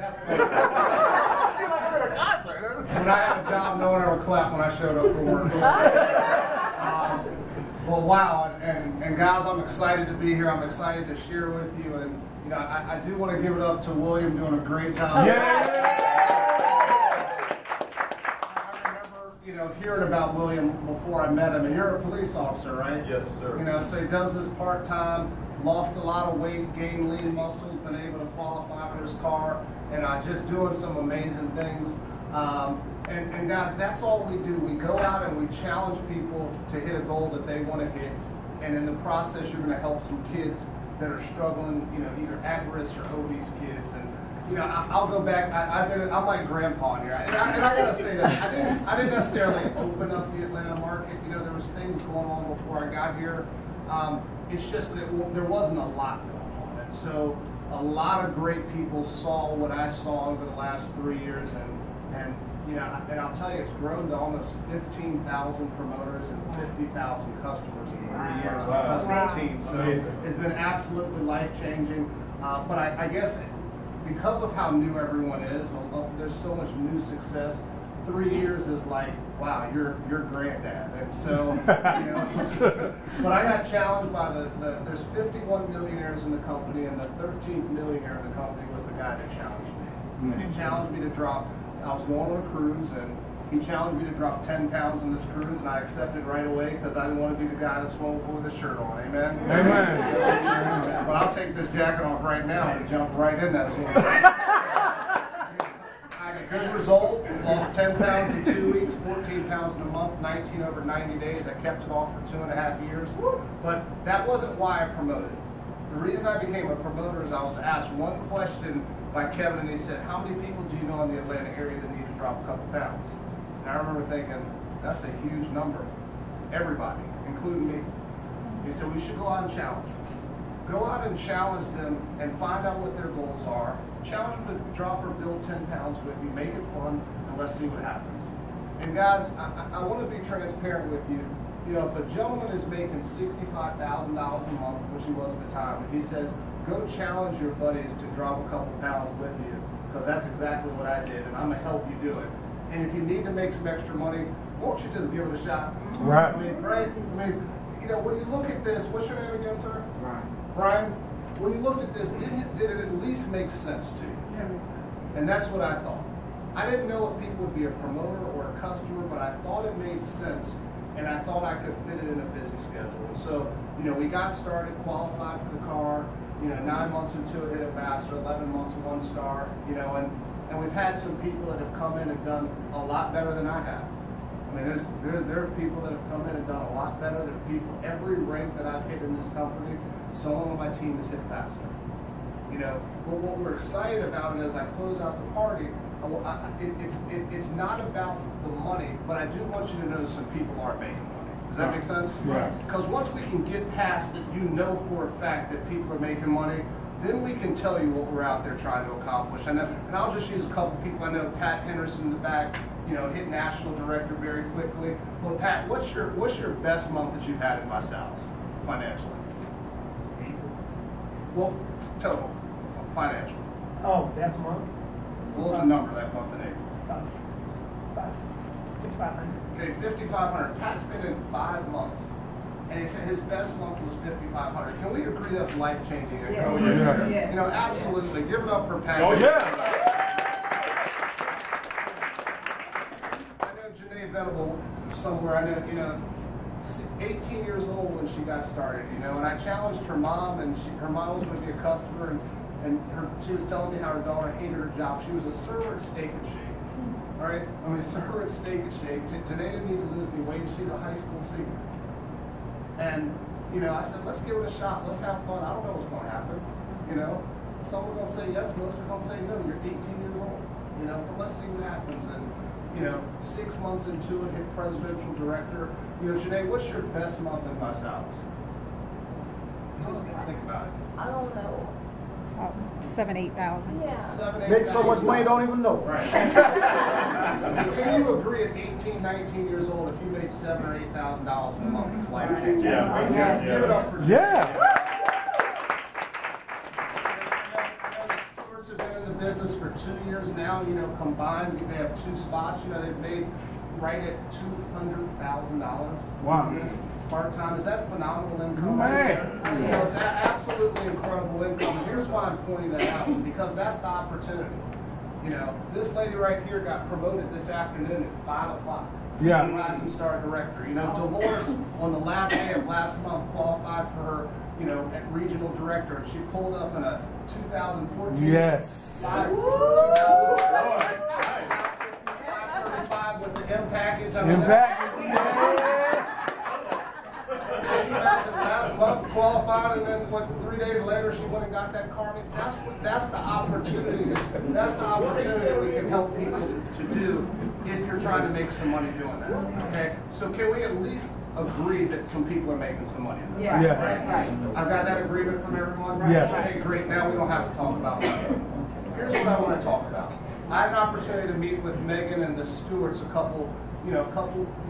Best man. I feel like I'm at a concert. When I had a job, no one ever clapped when I showed up for work. Well, wow, and guys, I'm excited to be here. I'm excited to share with you, and you know, I do want to give it up to William doing a great job. You know, hearing about William before I met him, and you're a police officer, right? Yes, sir. You know, so he does this part-time, lost a lot of weight, gained lean muscles, been able to qualify for his car, and just doing some amazing things. And guys, that's all we do. We go out and we challenge people to hit a goal that they want to hit, and in the process, you're going to help some kids that are struggling, you know, either at-risk or obese kids. And you know, I'll go back. I'm like grandpa here, and I gotta say this. I didn't necessarily open up the Atlanta market. You know, there was things going on before I got here. It's just that there wasn't a lot going on, and so a lot of great people saw what I saw over the last 3 years, and you know, and I'll tell you, it's grown to almost 15,000 promoters and 50,000 customers in 3 years because of the team. So it's been absolutely life changing. But I guess, because of how new everyone is, there's so much new success. 3 years is like, wow, you're granddad. And so, you know, but I got challenged by there's 51 millionaires in the company, and the 13th millionaire in the company was the guy that challenged me. And he challenged me to drop, I was going on a cruise, and he challenged me to drop 10 pounds on this cruise, and I accepted right away because I didn't want to be the guy that's swung with his shirt on. Amen? Amen. But I'll take this jacket off right now and jump right in that swing. I had a good result. Lost 10 pounds in 2 weeks, 14 pounds in a month, 19 over 90 days. I kept it off for 2.5 years. But that wasn't why I promoted. The reason I became a promoter is I was asked one question by Kevin, and he said, how many people do you know in the Atlanta area that need to drop a couple pounds? And I remember thinking, that's a huge number. Everybody, including me. He said, we should go out and challenge. Go out and challenge them and find out what their goals are. Challenge them to drop or build 10 pounds with you, make it fun, and let's see what happens. And guys, I want to be transparent with you. You know, if a gentleman is making $65,000 a month, which he was at the time, and he says, go challenge your buddies to drop a couple pounds with you, because that's exactly what I did, and I'm going to help you do it. And if you need to make some extra money, won't you just give it a shot? Right. I mean, right? I mean, you know, when you look at this, what's your name again, sir? Brian. When you looked at this, did it at least make sense to you? Yeah. And that's what I thought. I didn't know if people would be a promoter or a customer, but I thought it made sense, and I thought I could fit it in a busy schedule. And so, you know, we got started, qualified for the car. You know, 9 months into it, hit ambassador, 11 months, 1 star. You know, and we've had some people that have come in and done a lot better than I have. I mean, there are people that have come in and done a lot better. There are people, every rank that I've hit in this company, someone on my team has hit faster. You know, but what we're excited about, and as I close out the party, it's not about the money, but I do want you to know some people aren't making money. Does that make sense? Yes. Because once we can get past that, you know for a fact that people are making money, then we can tell you what we're out there trying to accomplish. And I'll just use a couple people. I know Pat Henderson in the back, you know, hit national director very quickly. Well, Pat, what's your best month that you've had in Marsalis financially? Well, total financial. Oh, best month? What was the number that month in April? 5,500. Okay, 5,500. Pat's been in 5 months, and he said his best month was 5,500. Can we agree that's life changing? Yes. Oh, yeah. Yes. You know, absolutely. Give it up for Pat. Oh, yeah. I know Janae Venable somewhere. I know, you know, 18 years old when she got started, you know, and I challenged her mom, and her mom was going to be a customer, and she was telling me how her daughter hated her job. She was a server at Steak and Shake. All right? I mean, server at Steak and Shake. Janae didn't need to lose any weight. She's a high school senior. And, you know, I said, let's give it a shot. Let's have fun. I don't know what's going to happen. You know, some are going to say yes, most are going to say no. You're 18 years old. You know, but let's see what happens. And, you know, 6 months into it, hit presidential director. You know, Janae, what's your best month in Marsalis? Just think about it. I don't know. 7,000 to 8,000. Yeah. 7, 8, Make so much money, don't even know. Right. Can you agree at 18, 19 years old, if you made $7,000 or $8,000 in a month, it's life changing? Yeah. Yes. Give it up for Janae. Yeah. The stewards have been in the business for 2 years now, you know, combined, they have 2 spots, you know, they've made right at $200,000. Wow. Part-time, is that phenomenal income? Man. You know, it's absolutely incredible income. And here's why I'm pointing that out, because that's the opportunity. You know, this lady right here got promoted this afternoon at 5 o'clock. Yeah. Rising Star Director. You know, Dolores on the last day of last month qualified for her, you know, at Regional Director, and she pulled up in a 2014. Yes. 535 with the M package. I mean, last month qualified, and then 3 days later she went and got that car. I mean, that's the opportunity. That's the opportunity that we can help people to do if you're trying to make some money doing that. Okay, so can we at least agree that some people are making some money? Yeah. Right. I've got that agreement from everyone. Yes. Okay, great. Now we don't have to talk about that. Here's what I want to talk about. I had an opportunity to meet with Megan and the stewards a couple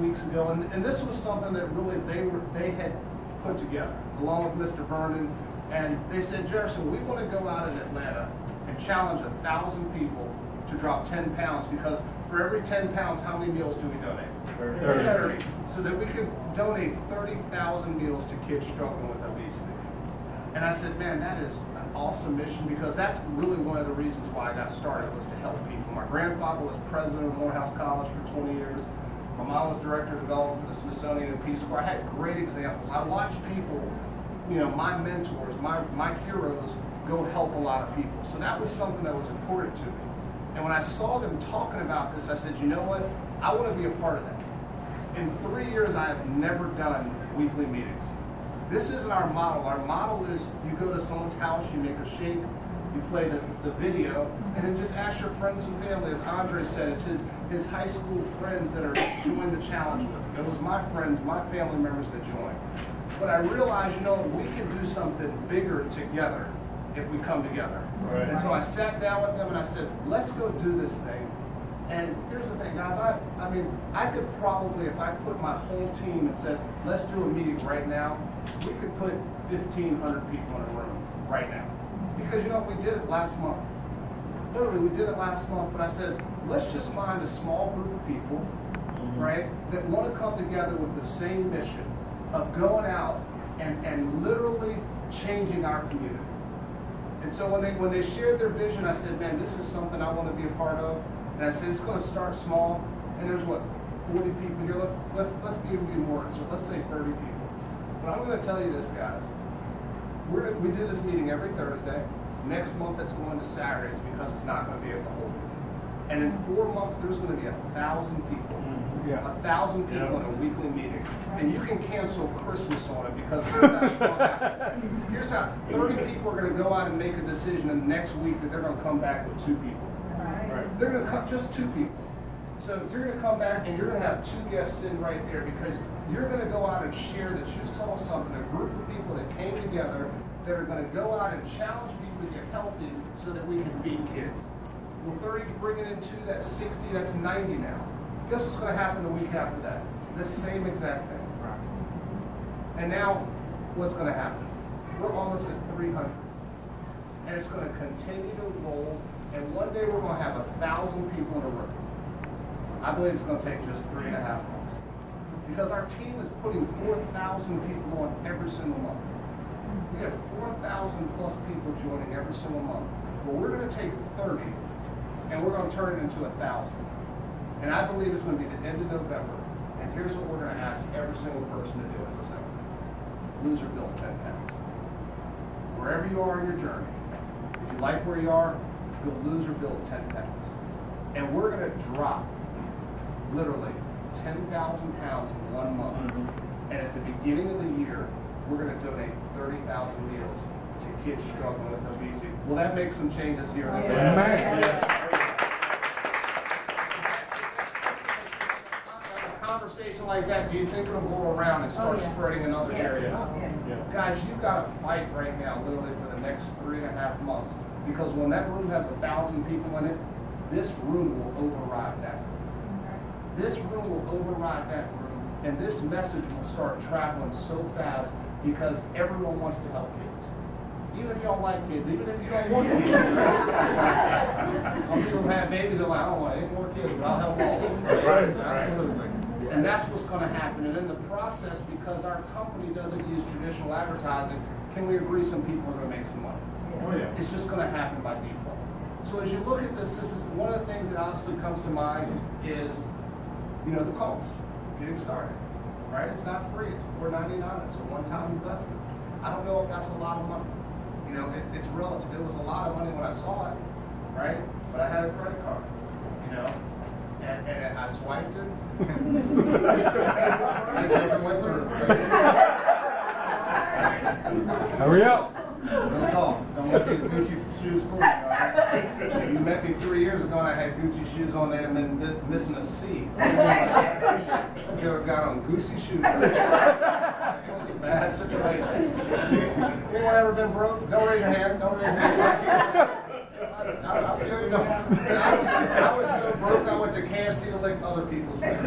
weeks ago, and this was something that really they had put together along with Mr. Vernon, and they said, Jefferson, we want to go out in Atlanta and challenge 1,000 people to drop 10 pounds, because for every 10 pounds, how many meals do we donate? 30. So that we could donate 30,000 meals to kids struggling with obesity. And I said, man, that is an awesome mission, because that's really one of the reasons why I got started, was to help people. My grandfather was president of Morehouse College for 20 years. My mom was director of development for the Smithsonian and Peace Corps. I had great examples. I watched people, you know, my mentors, my heroes, go help a lot of people. So that was something that was important to me. And when I saw them talking about this, I said, you know what? I want to be a part of that. In 3 years, I have never done weekly meetings. This isn't our model. Our model is you go to someone's house, you make a shake, you play the video, and then just ask your friends and family. As Andre said, it's his high school friends that are joined the challenge with him. It was my friends, my family members that joined. But I realized, you know, we can do something bigger together if we come together. Right. And so I sat down with them and I said, let's go do this thing. And here's the thing, guys, I mean, I could probably, if I put my whole team and said, let's do a meeting right now, we could put 1,500 people in a room right now. Because, you know, we did it last month. Literally, we did it last month, but I said, let's just find a small group of people, right, that want to come together with the same mission of going out and literally changing our community. And so when they shared their vision, I said, man, this is something I want to be a part of. And I said, it's going to start small, and there's what, 40 people here. Let's be more. So let's say 30 people. But I'm going to tell you this, guys. We do this meeting every Thursday. Next month it's going to Saturdays because it's not going to be able to hold it. And in 4 months there's going to be 1,000 people. 1,000 people in a weekly meeting. And you can cancel Christmas on it, because here's how it's going to happen. Here's how 30 people are going to go out and make a decision in the next week that they're going to come back with 2 people. They're going to cut just 2 people. So you're going to come back and you're going to have 2 guests sitting right there, because you're going to go out and share that you saw something, a group of people that came together that are going to go out and challenge people to get healthy so that we can feed kids. Well, 30 bringing in 2, that's 60, that's 90 now. Guess what's going to happen the week after that? The same exact thing. And now, what's going to happen? We're almost at 300. And it's going to continue to roll. And one day we're going to have 1,000 people in a room. I believe it's going to take just 3.5 months. Because our team is putting 4,000 people on every single month. We have 4,000 plus people joining every single month. Well, we're going to take 30 and we're going to turn it into 1,000. And I believe it's going to be the end of November. And here's what we're going to ask every single person to do in December. Lose or build 10 pounds. Wherever you are in your journey, if you like where you are, go lose or build 10 pounds. And we're going to drop literally 10,000 pounds in 1 month. And at the beginning of the year, we're going to donate 30,000 meals to kids struggling with obesity. Will that make some changes here? Conversation like that, do you think it'll go around and start spreading in other areas? Guys, you've got to fight right now, literally for the next 3.5 months, because when that room has 1,000 people in it, this room will override that. This room will override that room, and this message will start traveling so fast because everyone wants to help kids. Even if you don't like kids, even if you don't want kids. Some people have babies and are like, I don't want any more kids, but I'll help all. Right? Absolutely. And that's what's going to happen. And in the process, because our company doesn't use traditional advertising, can we agree some people are going to make some money? Oh, yeah. It's just going to happen by default. So as you look at this is one of the things that obviously comes to mind is, the cost, getting started, right? It's not free. It's $4.99. It's a one-time investment. I don't know if that's a lot of money. It's relative. It was a lot of money when I saw it, right? But I had a credit card, and I swiped it. And went through. Hurry up. Don't talk. Don't let these Gucci shoes fool you. Right? You met me 3 years ago and I had Gucci shoes on. They'd have been missing a C. You ever got on Goosey shoes? It was a bad situation. Anyone ever been broke? Don't raise your hand. Don't raise your hand. I feel you. I was so broke I went to KFC to lick other people's fingers.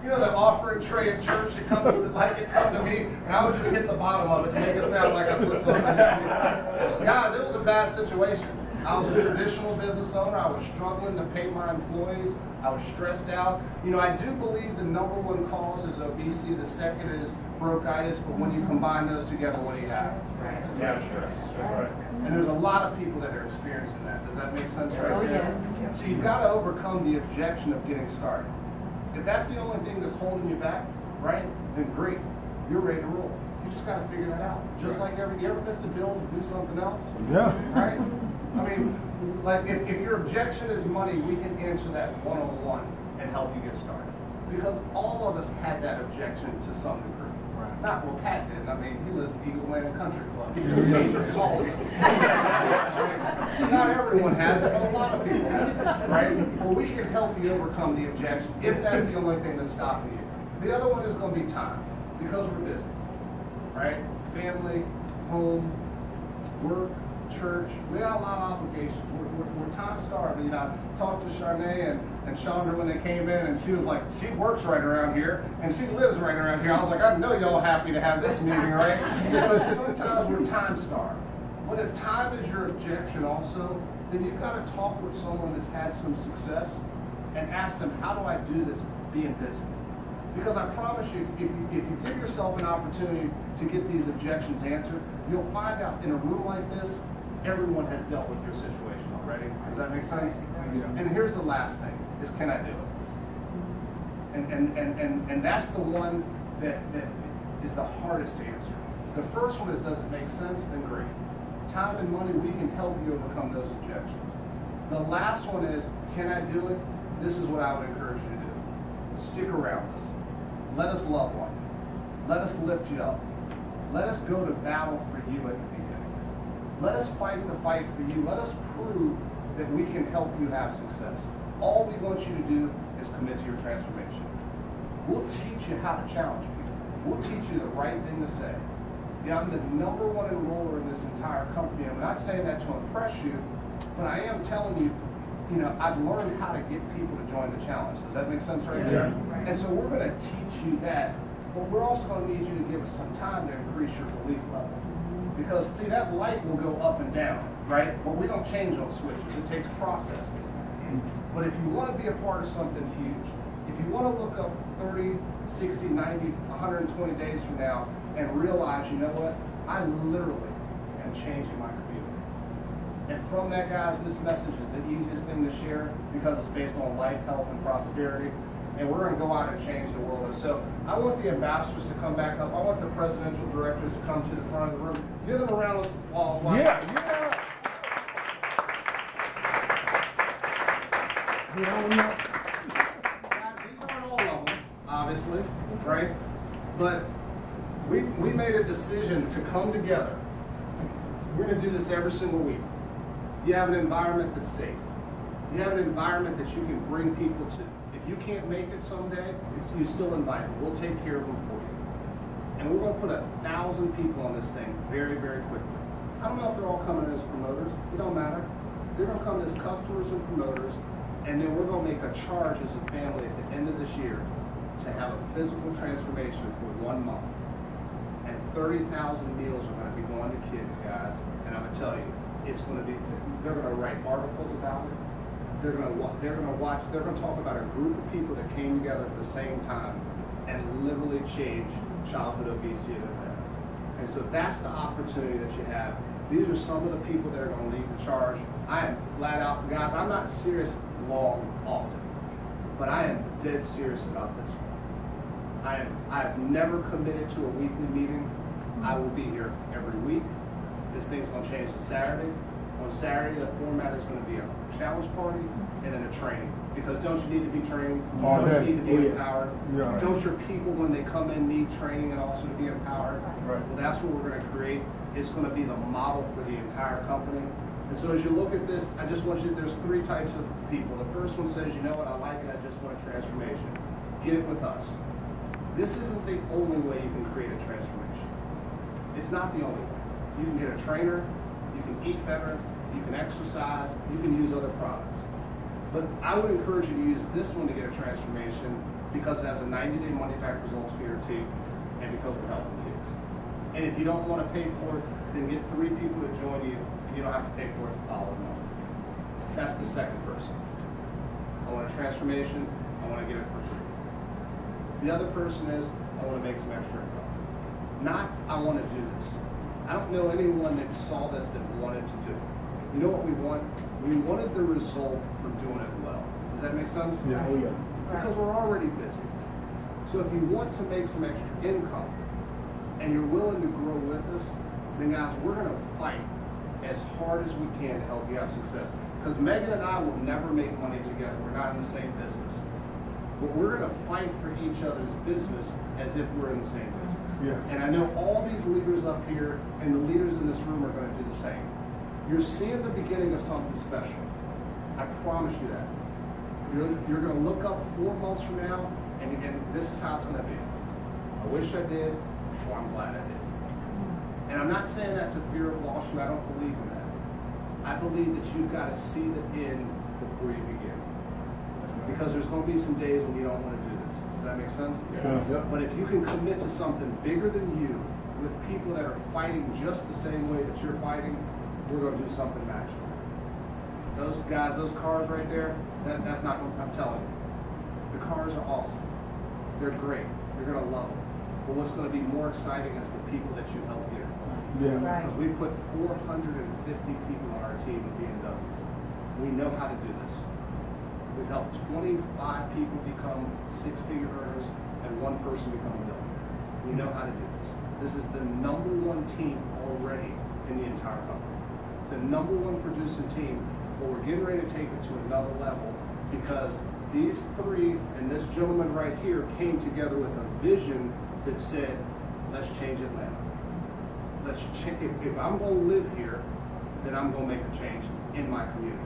The offering tray at church, it come to me, and I would just hit the bottom of it to make it sound like I put something in it. Guys, it was a bad situation. I was a traditional business owner. I was struggling to pay my employees. I was stressed out. I do believe the number one cause is obesity. The second is bronchitis. But when you combine those together, what do you have? You have stress. Right. And there's a lot of people that are experiencing that. Does that make sense right there? Yes. So you've got to overcome the objection of getting started. If that's the only thing that's holding you back, right, then great. You're ready to roll. You just got to figure that out. Just like you ever missed a bill to do something else? Yeah. Right? I mean, like if your objection is money, we can answer that one-on-one and help you get started. Because all of us had that objection to some degree. Right. Not well, Pat didn't. I mean, he lives in Eagles Land Country Club. All of us. So not everyone has it, but a lot of people have it. Right? Well, we can help you overcome the objection if that's the only thing that's stopping you. The other one is going to be time, because we're busy. Right? Family, home, work, church. We got a lot of obligations. We're time starved. I talked to Charnay and Chandra when they came in, and she was like, she works right around here, and she lives right around here. I was like, I know y'all happy to have this meeting, right? But sometimes we're time starved. But if time is your objection also, then you've got to talk with someone that's had some success and ask them, how do I do this being busy? Because I promise you, if you give yourself an opportunity to get these objections answered, you'll find out in a room like this, everyone has dealt with your situation already. Does that make sense? Yeah. And here's the last thing, is can I do it? And that's the one that is the hardest to answer. The first one is, does it make sense? Then great. Time and money, we can help you overcome those objections. The last one is, can I do it? This is what I would encourage you to do. Stick around us. Let us love on you. Let us lift you up. Let us go to battle for you at the beginning. Let us fight the fight for you. Let us prove that we can help you have success. All we want you to do is commit to your transformation. We'll teach you how to challenge people. We'll teach you the right thing to say. I'm the number one enroller in this entire company. I'm not saying that to impress you, but I am telling you, I've learned how to get people to join the challenge. Does that make sense right there? Yeah. And so we're going to teach you that, but we're also going to need you to give us some time to increase your belief level. Because, see, that light will go up and down, right? But we don't change on switches. It takes processes. But if you want to be a part of something huge, if you want to look up 30, 60, 90, 120 days from now and realize, you know what? I literally am changing my community. And from that, guys, this message is the easiest thing to share because it's based on life, health, and prosperity. And we're going to go out and change the world. And so I want the ambassadors to come back up. I want the presidential directors to come to the front of the room. Give them a round of applause. Yeah. Guys, these aren't all of them, obviously, right? But we made a decision to come together. We're going to do this every single week. You have an environment that's safe. You have an environment that you can bring people to. If you can't make it someday, you still invite them. We'll take care of them for you. And we're going to put 1,000 people on this thing very, very quickly. I don't know if they're all coming as promoters. It don't matter. They're going to come as customers and promoters. And then we're going to make a charge as a family at the end of this year to have a physical transformation for 1 month. And 30,000 meals are going to be going to kids, guys, and I'm going to tell you, it's going to be. They're going to write articles about it. They're going to watch. They're going to talk about a group of people that came together at the same time and literally changed childhood obesity in America. And so that's the opportunity that you have. These are some of the people that are going to lead the charge. I am flat out, guys. I'm not serious long often, but I am dead serious about this one. I have never committed to a weekly meeting. I will be here every week. This thing's going to change to Saturdays. On Saturday, the format is going to be a challenge party and then a training. Because don't you need to be trained? Don't you need to be empowered? Yeah. Don't your people, when they come in, need training and also to be empowered? Right. Well, that's what we're going to create. It's going to be the model for the entire company. And so as you look at this, I just want you, there's three types of people. The first one says, you know what, I like it, I just want a transformation. Get it with us. This isn't the only way you can create a transformation. It's not the only way. You can get a trainer, you can eat better, you can exercise, you can use other products. But I would encourage you to use this one to get a transformation because it has a 90-day money-back results guarantee and because we're helping kids. And if you don't want to pay for it, then get 3 people to join you and you don't have to pay for it to follow them. That's the second person. I want a transformation, I want to get it for free. The other person is, I want to make some extra income. Not, I want to do this. I don't know anyone that saw this that wanted to do it. You know what we want? We wanted the result from doing it well. Does that make sense? Yeah. Oh, yeah. Because we're already busy. So if you want to make some extra income and you're willing to grow with us, then guys, we're going to fight as hard as we can to help you have success. Because Megan and I will never make money together. We're not in the same business. But we're going to fight for each other's business as if we're in the same business. Yes. And I know all these leaders up here and the leaders in this room are going to do the same. You're seeing the beginning of something special. I promise you that. You're going to look up 4 months from now, and this is how it's going to be. I wish I did, or I'm glad I did. And I'm not saying that to fear of loss you. I don't believe in that. I believe that you've got to see the end before you begin. Because there's going to be some days when you don't want to do this. Does that make sense? Yeah. But if you can commit to something bigger than you, with people that are fighting just the same way that you're fighting, we're going to do something magical. Those guys, those cars right there, that's not what I'm telling you. The cars are awesome. They're great. You're going to love them. But what's going to be more exciting is the people that you help here. Yeah. Because we've put 450 people on our team with BMWs. We know how to do this. We've helped 25 people become 6-figure earners and 1 person become a millionaire. We know how to do this. This is the #1 team already in the entire company. The #1 producing team, but we're getting ready to take it to another level because these 3 and this gentleman right here came together with a vision that said, let's change Atlanta. If I'm going to live here, then I'm going to make a change in my community.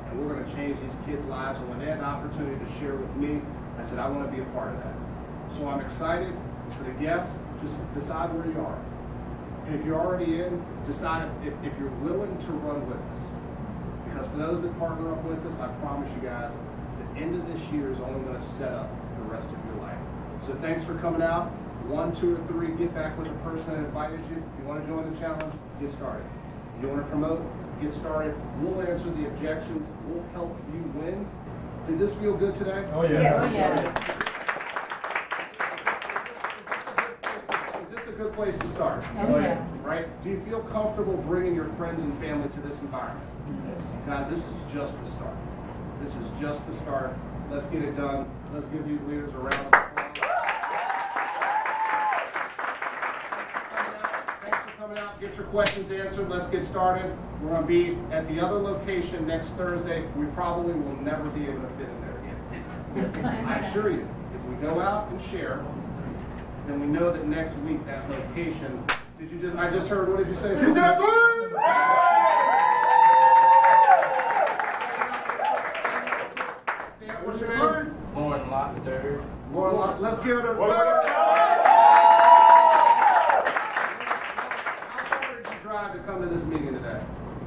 And we're going to change these kids' lives. And when they had the opportunity to share with me, I said, I want to be a part of that. So I'm excited for the guests. Just decide where you are. And if you're already in, decide if you're willing to run with us. Because for those that partner up with us, I promise you guys, the end of this year is only going to set up the rest of your life. So thanks for coming out. 1, 2, or 3, get back with the person that invited you. If you want to join the challenge, get started. If you want to promote, get started. We'll answer the objections. We'll help you win. Did this feel good today? Oh, yeah. Yes. Oh, yeah. Is this a good place to start? Oh, yeah. Right? Do you feel comfortable bringing your friends and family to this environment? Yes. Guys, this is just the start. This is just the start. Let's get it done. Let's give these leaders a round of applause. Thanks for coming out. Get your questions answered. Let's get started. We're going to be at the other location next Thursday. We probably will never be able to fit in there again. I assure you, if we go out and share, then we know that next week that location. I just heard, what did you say? She said, what's your name? Lauren Locke III. Lauren Locke. Let's give it a How far did you drive to come to this meeting today?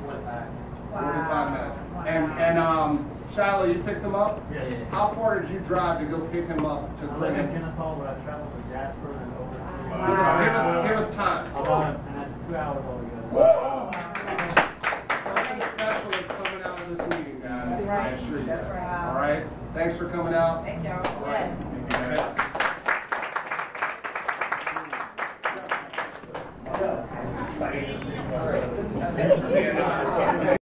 45. 45 minutes. And Shiloh, you picked him up? Yes. How far did you drive to go pick him up to I bring live in him? Kennesaw, but I travel to Jasper and over to Give us times. Hold on. I had 2 hours altogether. Wow. Something special is coming out of this meeting, guys. That's I right. assure you. That's right. All right. Thanks for coming out. Thank y'all. All right. Yes. Yes.